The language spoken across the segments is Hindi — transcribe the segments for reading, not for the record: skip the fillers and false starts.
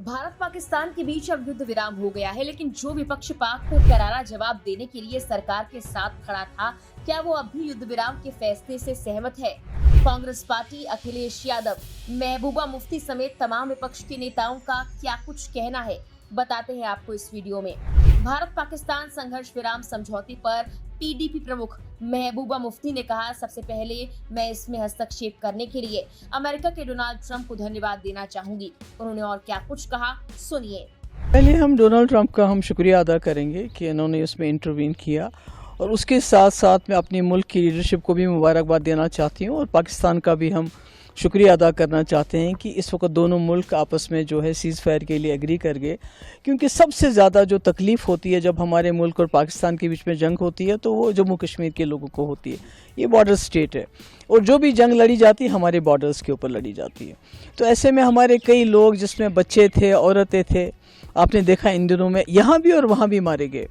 भारत पाकिस्तान के बीच अब युद्ध विराम हो गया है, लेकिन जो विपक्ष पाक को करारा जवाब देने के लिए सरकार के साथ खड़ा था, क्या वो अब भी युद्ध विराम के फैसले से सहमत है? कांग्रेस पार्टी, अखिलेश यादव, महबूबा मुफ्ती समेत तमाम विपक्ष के नेताओं का क्या कुछ कहना है, बताते हैं आपको इस वीडियो में। भारत पाकिस्तान संघर्ष विराम समझौते पर पीडीपी प्रमुख महबूबा मुफ्ती ने कहा, सबसे पहले मैं इसमें हस्तक्षेप करने के लिए अमेरिका के डोनाल्ड ट्रंप को धन्यवाद देना चाहूंगी। उन्होंने और क्या कुछ कहा, सुनिए। पहले हम डोनाल्ड ट्रंप का शुक्रिया अदा करेंगे कि इन्होंने इसमें इंटरवीन किया, और उसके साथ साथ मैं अपनी मुल्क की लीडरशिप को भी मुबारकबाद देना चाहती हूँ, और पाकिस्तान का भी हम शुक्रिया अदा करना चाहते हैं कि इस वक्त दोनों मुल्क आपस में जो है सीज़ फायर के लिए एग्री कर गए। क्योंकि सबसे ज़्यादा जो तकलीफ़ होती है जब हमारे मुल्क और पाकिस्तान के बीच में जंग होती है, तो वो जम्मू कश्मीर के लोगों को होती है। ये बॉर्डर स्टेट है, और जो भी जंग लड़ी जाती है हमारे बॉर्डर्स के ऊपर लड़ी जाती है। तो ऐसे में हमारे कई लोग, जिसमें बच्चे थे, औरतें थे, आपने देखा इन दिनों में यहाँ भी और वहाँ भी मारे गए।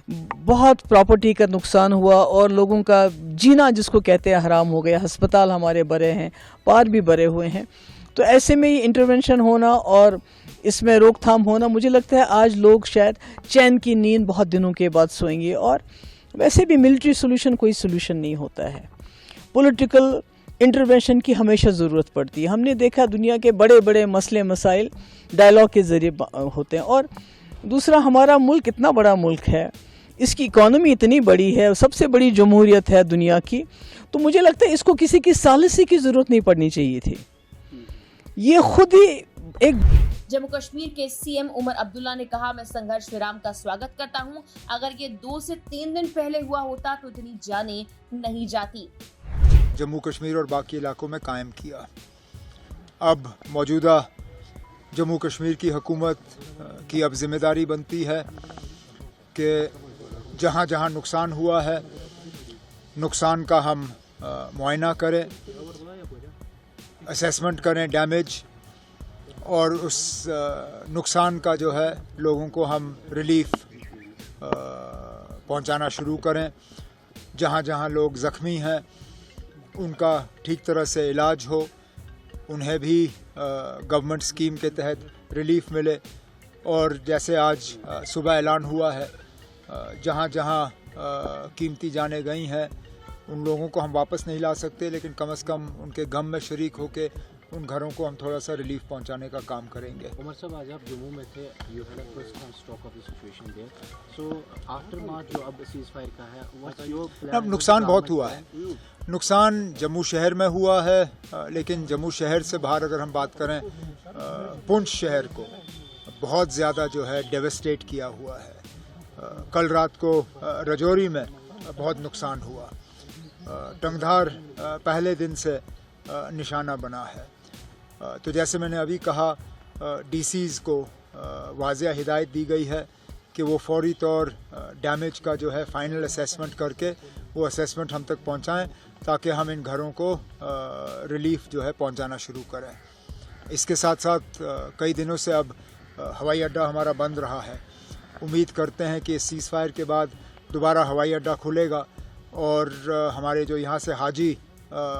बहुत प्रॉपर्टी का नुकसान हुआ, और लोगों का जीना जिसको कहते हैं हराम हो गया। अस्पताल हमारे बड़े हैं, पार भी बड़े हुए हैं। तो ऐसे में ये इंटरवेंशन होना और इसमें रोकथाम होना, मुझे लगता है आज लोग शायद चैन की नींद बहुत दिनों के बाद सोएंगे। और वैसे भी मिलिट्री सोल्यूशन कोई सोल्यूशन नहीं होता है, पॉलिटिकल इंटरवेंशन की हमेशा ज़रूरत पड़ती है। हमने देखा दुनिया के बड़े बड़े मसले मसाइल डायलॉग के ज़रिए होते हैं। और दूसरा, हमारा मुल्क इतना बड़ा मुल्क है, इसकी इकॉनमी इतनी बड़ी है, सबसे बड़ी जमहूरियत है दुनिया की, तो मुझे लगता है इसको किसी की सालिसी की ज़रूरत नहीं पड़नी चाहिए थी। ये खुद ही एक। जम्मू कश्मीर के सीएम उमर अब्दुल्ला ने कहा, मैं संघर्ष विराम का स्वागत करता हूं। अगर ये 2 से 3 दिन पहले हुआ होता तो इतनी जानें नहीं जाती। जम्मू कश्मीर और बाकी इलाकों में कायम किया। अब मौजूदा जम्मू कश्मीर की हुकूमत की अब जिम्मेदारी बनती है कि जहाँ जहाँ नुकसान हुआ है, नुकसान का हम मुआयना करें, असेसमेंट करें डैमेज, और उस नुकसान का जो है लोगों को हम रिलीफ पहुंचाना शुरू करें। जहाँ जहाँ लोग ज़ख्मी हैं उनका ठीक तरह से इलाज हो, उन्हें भी गवर्नमेंट स्कीम के तहत रिलीफ मिले। और जैसे आज सुबह ऐलान हुआ है, जहाँ जहाँ कीमती जानें गई हैं उन लोगों को हम वापस नहीं ला सकते, लेकिन कम से कम उनके गम में शरीक होकर उन घरों को हम थोड़ा सा रिलीफ पहुंचाने का काम करेंगे। उमर साहब, आज आप जम्मू में थे, you had a first hand stock of the situation there, so after March जो अब सीज फायर का है, व्हाट्स योर प्लान? अब नुकसान बहुत हुआ है। नुकसान जम्मू शहर में हुआ है, लेकिन जम्मू शहर से बाहर अगर हम बात करें, पुंछ शहर को बहुत ज़्यादा जो है डेवस्टेट किया हुआ है। कल रात को रजौरी में बहुत नुकसान हुआ। टंगधार पहले दिन से निशाना बना है। तो जैसे मैंने अभी कहा, डीसीज़ को वाज़िया हिदायत दी गई है कि वो फौरी तौर डैमेज का जो है फाइनल असेसमेंट करके वो असेसमेंट हम तक पहुंचाएं, ताकि हम इन घरों को रिलीफ जो है पहुंचाना शुरू करें। इसके साथ साथ कई दिनों से अब हवाई अड्डा हमारा बंद रहा है। उम्मीद करते हैं कि इस सीज़ फायर के बाद दोबारा हवाई अड्डा खुलेगा, और हमारे जो यहाँ से हाजी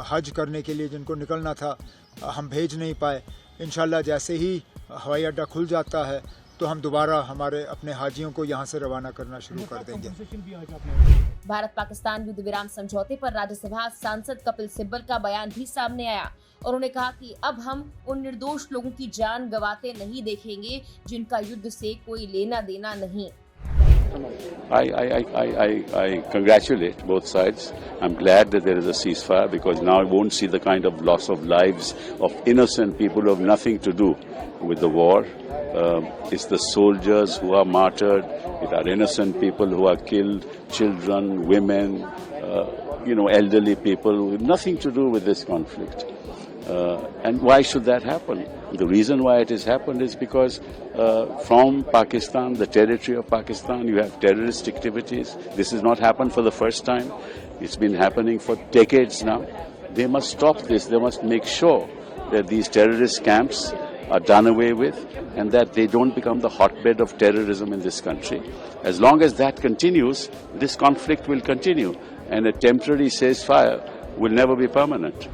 हज करने के लिए जिनको निकलना था हम भेज नहीं पाए, इंशाल्लाह जैसे ही हवाई अड्डा खुल जाता है तो हम दोबारा हमारे अपने हाजियों को यहाँ से रवाना करना शुरू कर देंगे। भारत पाकिस्तान युद्ध विराम समझौते पर राज्यसभा सांसद कपिल सिब्बल का बयान भी सामने आया। उन्होंने कहा कि अब हम उन निर्दोष लोगों की जान गंवाते नहीं देखेंगे जिनका युद्ध से कोई लेना देना नहीं। I congratulate both sides. I'm glad that there is a ceasefire, because now I won't see the kind of loss of lives of innocent people who have nothing to do with the war. It's the soldiers who are martyred. It are innocent people who are killed, children, women, elderly people with nothing to do with this conflict. And why should that happen? The reason why it has happened is because from Pakistan, the territory of Pakistan, you have terrorist activities. This has not happened for the first time. It's been happening for decades now. They must stop this. They must make sure that these terrorist camps are done away with, and that they don't become the hotbed of terrorism in this country. As long as that continues, this conflict will continue, and a temporary ceasefire will never be permanent.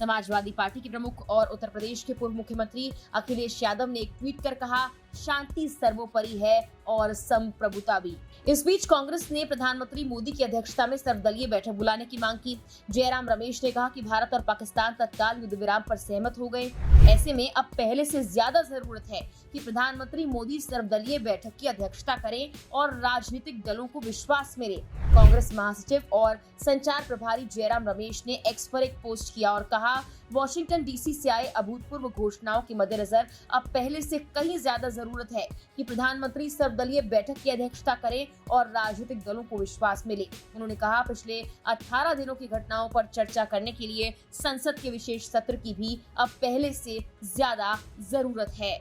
Samajwadi party के प्रमुख और उत्तर प्रदेश के पूर्व मुख्यमंत्री अखिलेश यादव ने एक ट्वीट कर कहा, शांति सर्वोपरि है और संप्रभुता भी। इस बीच कांग्रेस ने प्रधानमंत्री मोदी की अध्यक्षता में सर्वदलीय बैठक बुलाने की मांग की। जयराम रमेश ने कहा कि भारत और पाकिस्तान तत्काल युद्ध विराम पर सहमत हो गए। ऐसे में अब पहले से ज्यादा जरूरत है कि प्रधानमंत्री मोदी सर्वदलीय बैठक की अध्यक्षता करें और राजनीतिक दलों को विश्वास मिले। कांग्रेस महासचिव और संचार प्रभारी जयराम रमेश ने एक्स पर एक पोस्ट किया और कहा, वॉशिंगटन डीसी से आए अभूतपूर्व घोषणाओं के मद्देनजर अब पहले से कहीं ज्यादा जरूरत है कि प्रधानमंत्री सर्वदलीय बैठक की अध्यक्षता करें और राजनीतिक दलों को विश्वास मिले। उन्होंने कहा, पिछले 18 दिनों की घटनाओं पर चर्चा करने के लिए संसद के विशेष सत्र की भी अब पहले से ज्यादा जरूरत है।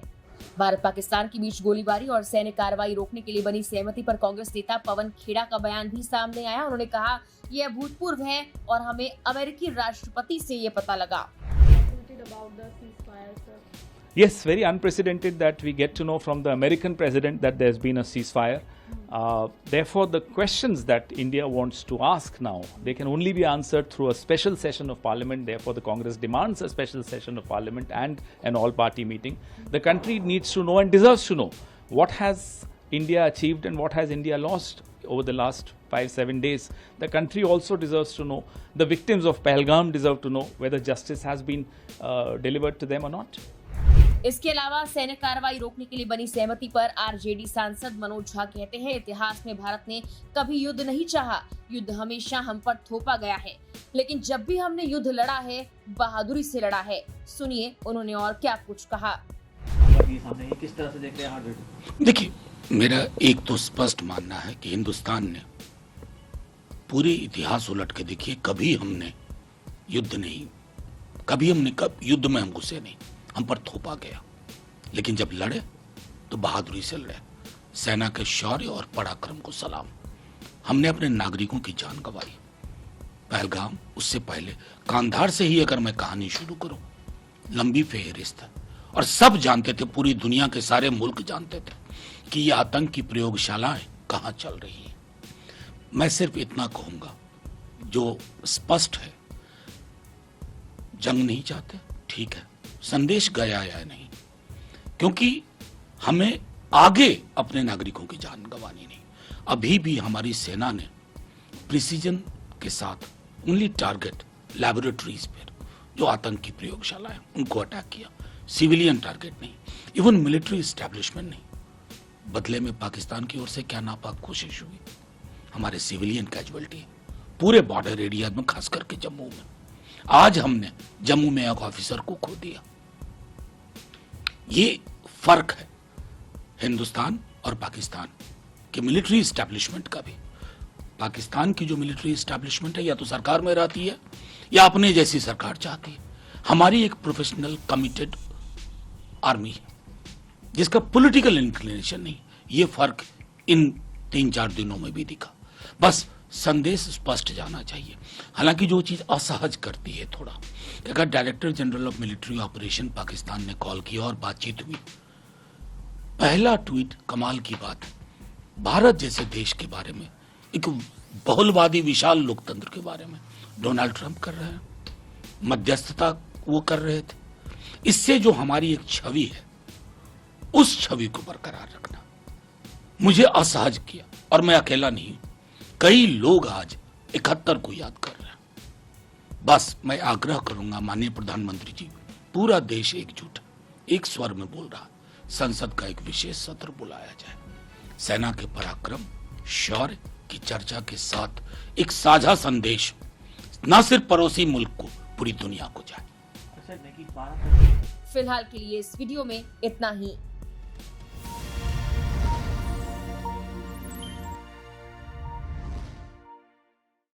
भारत पाकिस्तान के बीच गोलीबारी और सैन्य कार्रवाई रोकने के लिए बनी सहमति पर कांग्रेस नेता पवन खेड़ा का बयान भी सामने आया। उन्होंने कहा, यह अभूतपूर्व है और हमें अमेरिकी राष्ट्रपति से ये पता लगा। Yes, very unprecedented that we get to know from the American president that there's been a ceasefire. Therefore, the questions that India wants to ask now, they can only be answered through a special session of parliament. Therefore, the Congress demands a special session of parliament and an all-party meeting. The country needs to know and deserves to know what has India achieved and what has India lost over the last 5-7 days. The country also deserves to know, the victims of Pahalgam deserve to know whether justice has been delivered to them or not. इसके अलावा सैन्य कार्रवाई रोकने के लिए बनी सहमति पर आरजेडी सांसद मनोज झा कहते हैं, इतिहास में भारत ने कभी युद्ध नहीं चाहा, युद्ध हमेशा हम पर थोपा गया है, लेकिन जब भी हमने युद्ध लड़ा है बहादुरी से लड़ा है। सुनिए उन्होंने और क्या कुछ कहा। किस तरह से देख रहे हैं? देखिए, मेरा एक तो स्पष्ट मानना है कि हिंदुस्तान ने पूरे इतिहास उलट के देखिए, कभी हमने युद्ध नहीं, कब युद्ध में हम घुसे नहीं, हम पर थोपा गया, लेकिन जब लड़े तो बहादुरी से लड़े। सेना के शौर्य और पराक्रम को सलाम। हमने अपने नागरिकों की जान गंवाई। पहलगाम, उससे पहले कांधार से ही अगर मैं कहानी शुरू करूं, लंबी फेहरिस्त है और सब जानते थे, पूरी दुनिया के सारे मुल्क जानते थे कि ये आतंक की प्रयोगशालाएं कहां चल रही हैं। मैं सिर्फ इतना कहूंगा, जो स्पष्ट है, जंग नहीं चाहते, ठीक है, संदेश गया या नहीं, क्योंकि हमें आगे अपने नागरिकों की जान गंवानी नहीं। अभी भी हमारी सेना ने प्रिसीजन के साथ ओनली टारगेट लैबोरेटरीज पर, जो आतंक की प्रयोगशाला है, उनको अटैक किया, सिविलियन टारगेट नहीं, इवन मिलिट्री एस्टैब्लिशमेंट नहीं। बदले में पाकिस्तान की ओर से क्या नापाक कोशिश हुई, हमारे सिविलियन कैजुअलिटी पूरे बॉर्डर एरिया में, खास करके जम्मू में। आज हमने जम्मू में एक ऑफिसर को खो दिया। ये फर्क है हिंदुस्तान और पाकिस्तान के मिलिट्री एस्टैब्लिशमेंट का भी। पाकिस्तान की जो मिलिट्री एस्टैब्लिशमेंट है, या तो सरकार में रहती है या अपने जैसी सरकार चाहती है। हमारी एक प्रोफेशनल कमिटेड आर्मी है, जिसका पॉलिटिकल इंक्लिनेशन नहीं। ये फर्क इन 3-4 दिनों में भी दिखा। बस संदेश स्पष्ट जाना चाहिए। हालांकि जो चीज असहज करती है थोड़ा, अगर director general of military operation Pakistan ने कॉल किया और बातचीत हुई, पहला ट्वीट कमाल की बात है, भारत जैसे देश के बारे में, एक बहुलवादी विशाल लोकतंत्र के बारे में डोनाल्ड ट्रंप कर रहे हैं, मध्यस्थता वो कर रहे थे। इससे जो हमारी एक छवि है, उस छवि को बरकरार रखना मुझे असहज किया। और मैं अकेला नहीं, कई लोग आज 71 को याद कर रहे हैं। बस मैं आग्रह करूंगा माननीय प्रधानमंत्री जी, पूरा देश एकजुट, एक स्वर में बोल रहा, संसद का एक विशेष सत्र बुलाया जाए, सेना के पराक्रम शौर्य की चर्चा के साथ एक साझा संदेश न सिर्फ पड़ोसी मुल्क को, पूरी दुनिया को जाए। फिलहाल के लिए इस वीडियो में इतना ही।